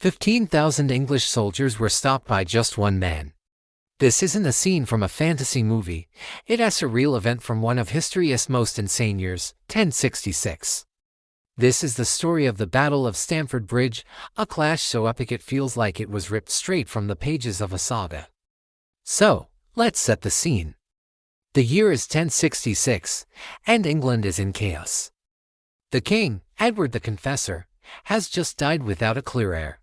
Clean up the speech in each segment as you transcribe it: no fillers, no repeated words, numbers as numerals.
15,000 English soldiers were stopped by just one man. This isn't a scene from a fantasy movie, it's a real event from one of history's most insane years, 1066. This is the story of the Battle of Stamford Bridge, a clash so epic it feels like it was ripped straight from the pages of a saga. So, let's set the scene. The year is 1066, and England is in chaos. The king, Edward the Confessor, has just died without a clear heir.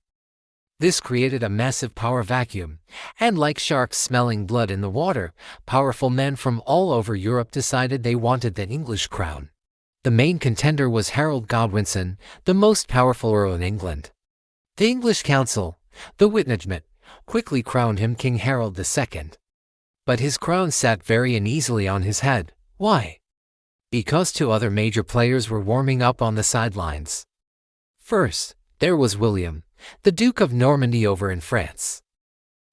This created a massive power vacuum, and like sharks smelling blood in the water, powerful men from all over Europe decided they wanted the English crown. The main contender was Harold Godwinson, the most powerful earl in England. The English council, the Witnagement, quickly crowned him King Harold II. But his crown sat very uneasily on his head. Why? Because two other major players were warming up on the sidelines. First, there was William, the Duke of Normandy over in France.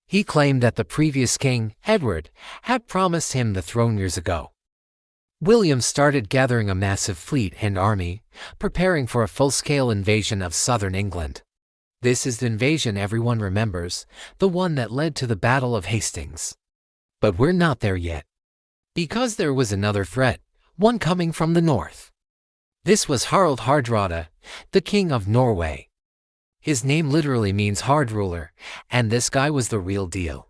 He claimed that the previous king, Edward, had promised him the throne years ago. William started gathering a massive fleet and army, preparing for a full-scale invasion of southern England. This is the invasion everyone remembers, the one that led to the Battle of Hastings. But we're not there yet. Because there was another threat, one coming from the north. This was Harald Hardrada, the king of Norway. His name literally means hard ruler, and this guy was the real deal.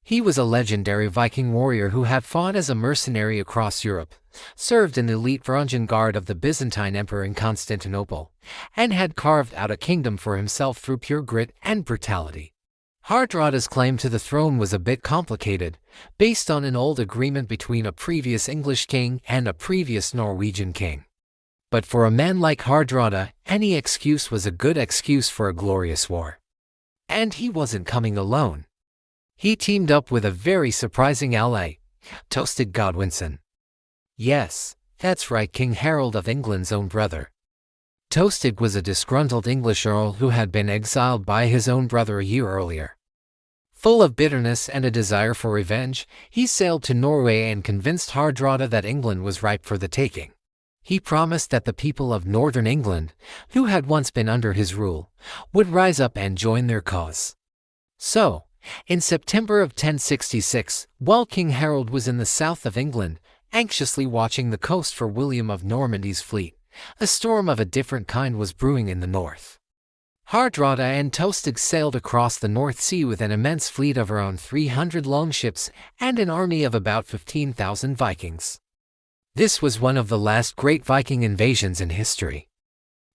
He was a legendary Viking warrior who had fought as a mercenary across Europe, served in the elite Varangian Guard of the Byzantine Emperor in Constantinople, and had carved out a kingdom for himself through pure grit and brutality. Hardrada's claim to the throne was a bit complicated, based on an old agreement between a previous English king and a previous Norwegian king. But for a man like Hardrada, any excuse was a good excuse for a glorious war. And he wasn't coming alone. He teamed up with a very surprising ally, Tostig Godwinson. Yes, that's right, King Harold of England's own brother. Tostig was a disgruntled English earl who had been exiled by his own brother a year earlier. Full of bitterness and a desire for revenge, he sailed to Norway and convinced Hardrada that England was ripe for the taking. He promised that the people of northern England, who had once been under his rule, would rise up and join their cause. So, in September of 1066, while King Harold was in the south of England, anxiously watching the coast for William of Normandy's fleet, a storm of a different kind was brewing in the north. Hardrada and Tostig sailed across the North Sea with an immense fleet of around 300 longships and an army of about 15,000 Vikings. This was one of the last great Viking invasions in history.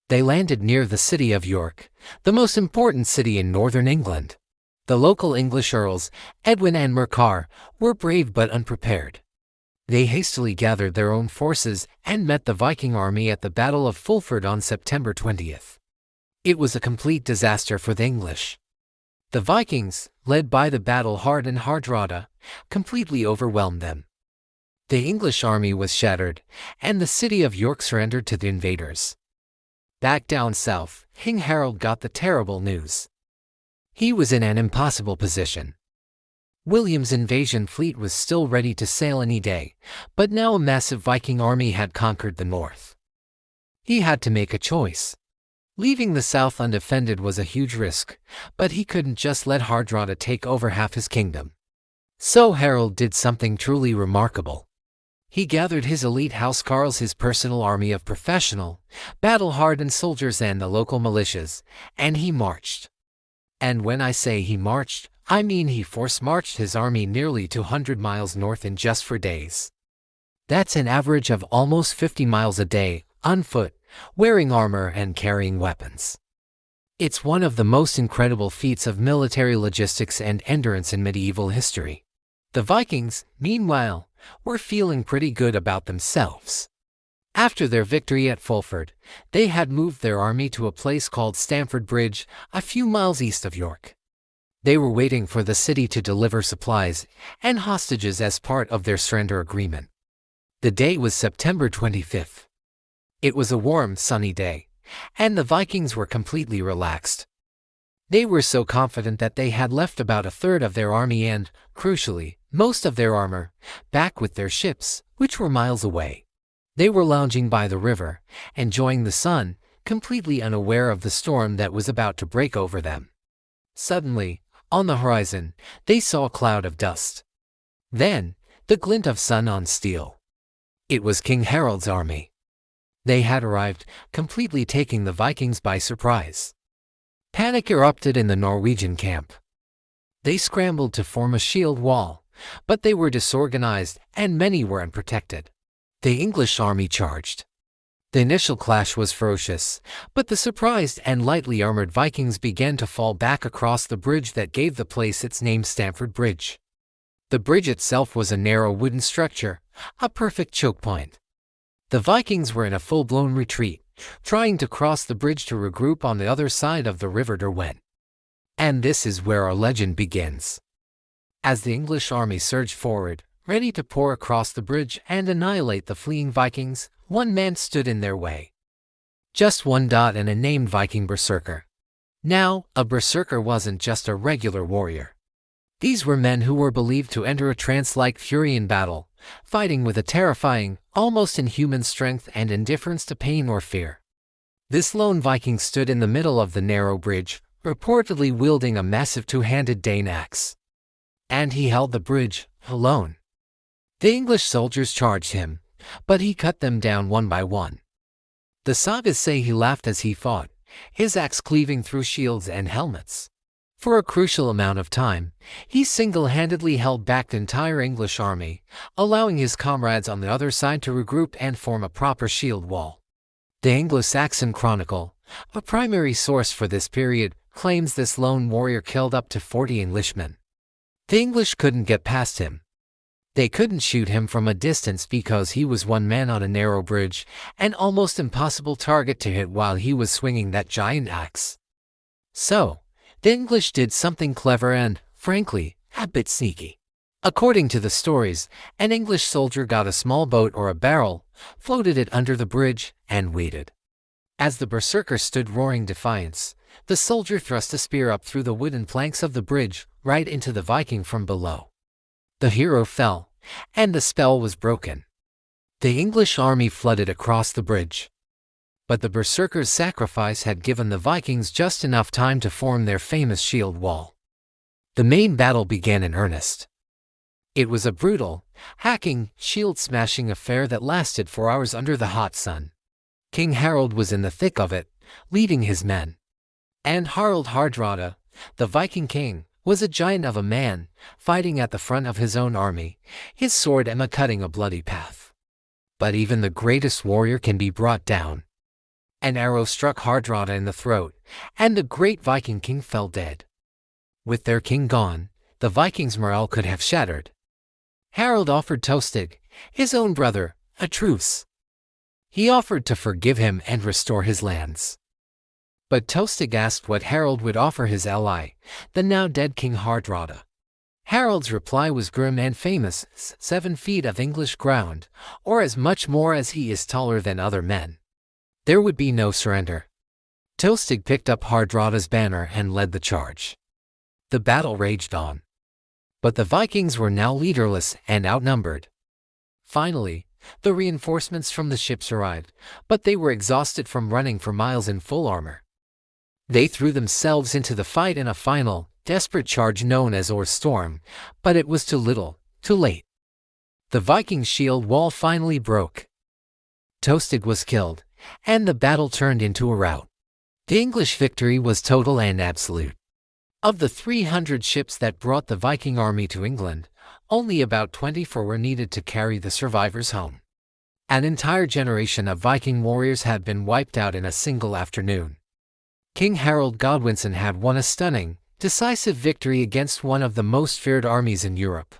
They landed near the city of York, the most important city in northern England. The local English earls, Edwin and Mercar, were brave but unprepared. They hastily gathered their own forces and met the Viking army at the Battle of Fulford on September 20th. It was a complete disaster for the English. The Vikings, led by the battle-hardened and Hardrada, completely overwhelmed them. The English army was shattered, and the city of York surrendered to the invaders. Back down south, King Harold got the terrible news. He was in an impossible position. William's invasion fleet was still ready to sail any day, but now a massive Viking army had conquered the north. He had to make a choice. Leaving the south undefended was a huge risk, but he couldn't just let Hardrada take over half his kingdom. So Harold did something truly remarkable. He gathered his elite housecarls, his personal army of professional, battle-hardened soldiers and the local militias, and he marched. And when I say he marched, I mean he force-marched his army nearly 200 miles north in just 4 days. That's an average of almost 50 miles a day, on foot, wearing armor and carrying weapons. It's one of the most incredible feats of military logistics and endurance in medieval history. The Vikings, meanwhile, were feeling pretty good about themselves. After their victory at Fulford, they had moved their army to a place called Stamford Bridge, a few miles east of York. They were waiting for the city to deliver supplies and hostages as part of their surrender agreement. The day was September 25th. It was a warm, sunny day, and the Vikings were completely relaxed. They were so confident that they had left about a third of their army and, crucially, most of their armor, back with their ships, which were miles away. They were lounging by the river, enjoying the sun, completely unaware of the storm that was about to break over them. Suddenly, on the horizon, they saw a cloud of dust. Then, the glint of sun on steel. It was King Harold's army. They had arrived, completely taking the Vikings by surprise. Panic erupted in the Norwegian camp. They scrambled to form a shield wall, but they were disorganized and many were unprotected. The English army charged. The initial clash was ferocious, but the surprised and lightly armored Vikings began to fall back across the bridge that gave the place its name, Stamford Bridge. The bridge itself was a narrow wooden structure, a perfect choke point. The Vikings were in a full-blown retreat, trying to cross the bridge to regroup on the other side of the River Derwent. And this is where our legend begins. As the English army surged forward, ready to pour across the bridge and annihilate the fleeing Vikings, one man stood in their way. Just one dot and a named Viking Berserker. Now, a Berserker wasn't just a regular warrior. These were men who were believed to enter a trance-like fury in battle, fighting with a terrifying, almost inhuman strength and indifference to pain or fear. This lone Viking stood in the middle of the narrow bridge, reportedly wielding a massive two-handed Dane axe. And he held the bridge, alone. The English soldiers charged him, but he cut them down one by one. The sagas say he laughed as he fought, his axe cleaving through shields and helmets. For a crucial amount of time, he single-handedly held back the entire English army, allowing his comrades on the other side to regroup and form a proper shield wall. The Anglo-Saxon Chronicle, a primary source for this period, claims this lone warrior killed up to 40 Englishmen. The English couldn't get past him. They couldn't shoot him from a distance because he was one man on a narrow bridge, an almost impossible target to hit while he was swinging that giant axe. So, the English did something clever and, frankly, a bit sneaky. According to the stories, an English soldier got a small boat or a barrel, floated it under the bridge, and waited. As the Berserker stood roaring defiance, the soldier thrust a spear up through the wooden planks of the bridge, right into the Viking from below. The hero fell, and the spell was broken. The English army flooded across the bridge. But the Berserker's sacrifice had given the Vikings just enough time to form their famous shield wall. The main battle began in earnest. It was a brutal, hacking, shield-smashing affair that lasted for hours under the hot sun. King Harald was in the thick of it, leading his men. And Harald Hardrada, the Viking king, was a giant of a man, fighting at the front of his own army, his sword Emma cutting a bloody path. But even the greatest warrior can be brought down. An arrow struck Hardrada in the throat, and the great Viking king fell dead. With their king gone, the Vikings' morale could have shattered. Harald offered Tostig, his own brother, a truce. He offered to forgive him and restore his lands. But Tostig asked what Harald would offer his ally, the now-dead King Hardrada. Harald's reply was grim and famous, 7 feet of English ground, or as much more as he is taller than other men. There would be no surrender. Tostig picked up Hardrada's banner and led the charge. The battle raged on. But the Vikings were now leaderless and outnumbered. Finally, the reinforcements from the ships arrived, but they were exhausted from running for miles in full armor. They threw themselves into the fight in a final, desperate charge known as Storm, but it was too little, too late. The Viking shield wall finally broke. Tostig was killed, and the battle turned into a rout. The English victory was total and absolute. Of the 300 ships that brought the Viking army to England, only about 24 were needed to carry the survivors home. An entire generation of Viking warriors had been wiped out in a single afternoon. King Harold Godwinson had won a stunning, decisive victory against one of the most feared armies in Europe.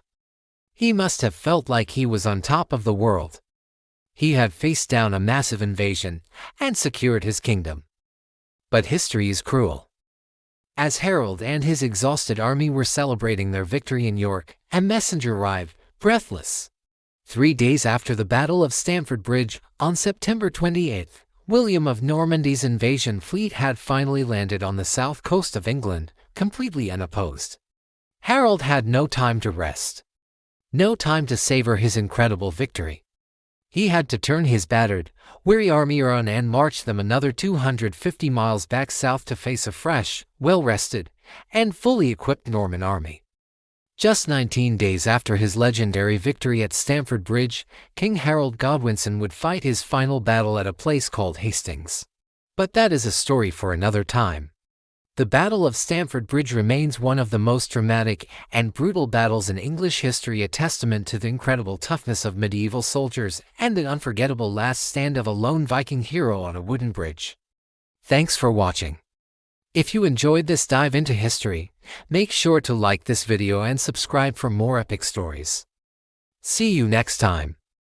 He must have felt like he was on top of the world. He had faced down a massive invasion and secured his kingdom. But history is cruel. As Harold and his exhausted army were celebrating their victory in York, a messenger arrived, breathless. 3 days after the Battle of Stamford Bridge, on September 28, William of Normandy's invasion fleet had finally landed on the south coast of England, completely unopposed. Harold had no time to rest. No time to savor his incredible victory. He had to turn his battered, weary army around and march them another 250 miles back south to face a fresh, well-rested, and fully equipped Norman army. Just 19 days after his legendary victory at Stamford Bridge, King Harold Godwinson would fight his final battle at a place called Hastings. But that is a story for another time. The Battle of Stamford Bridge remains one of the most dramatic and brutal battles in English history, a testament to the incredible toughness of medieval soldiers and the unforgettable last stand of a lone Viking hero on a wooden bridge. Thanks for watching. If you enjoyed this dive into history, make sure to like this video and subscribe for more epic stories. See you next time.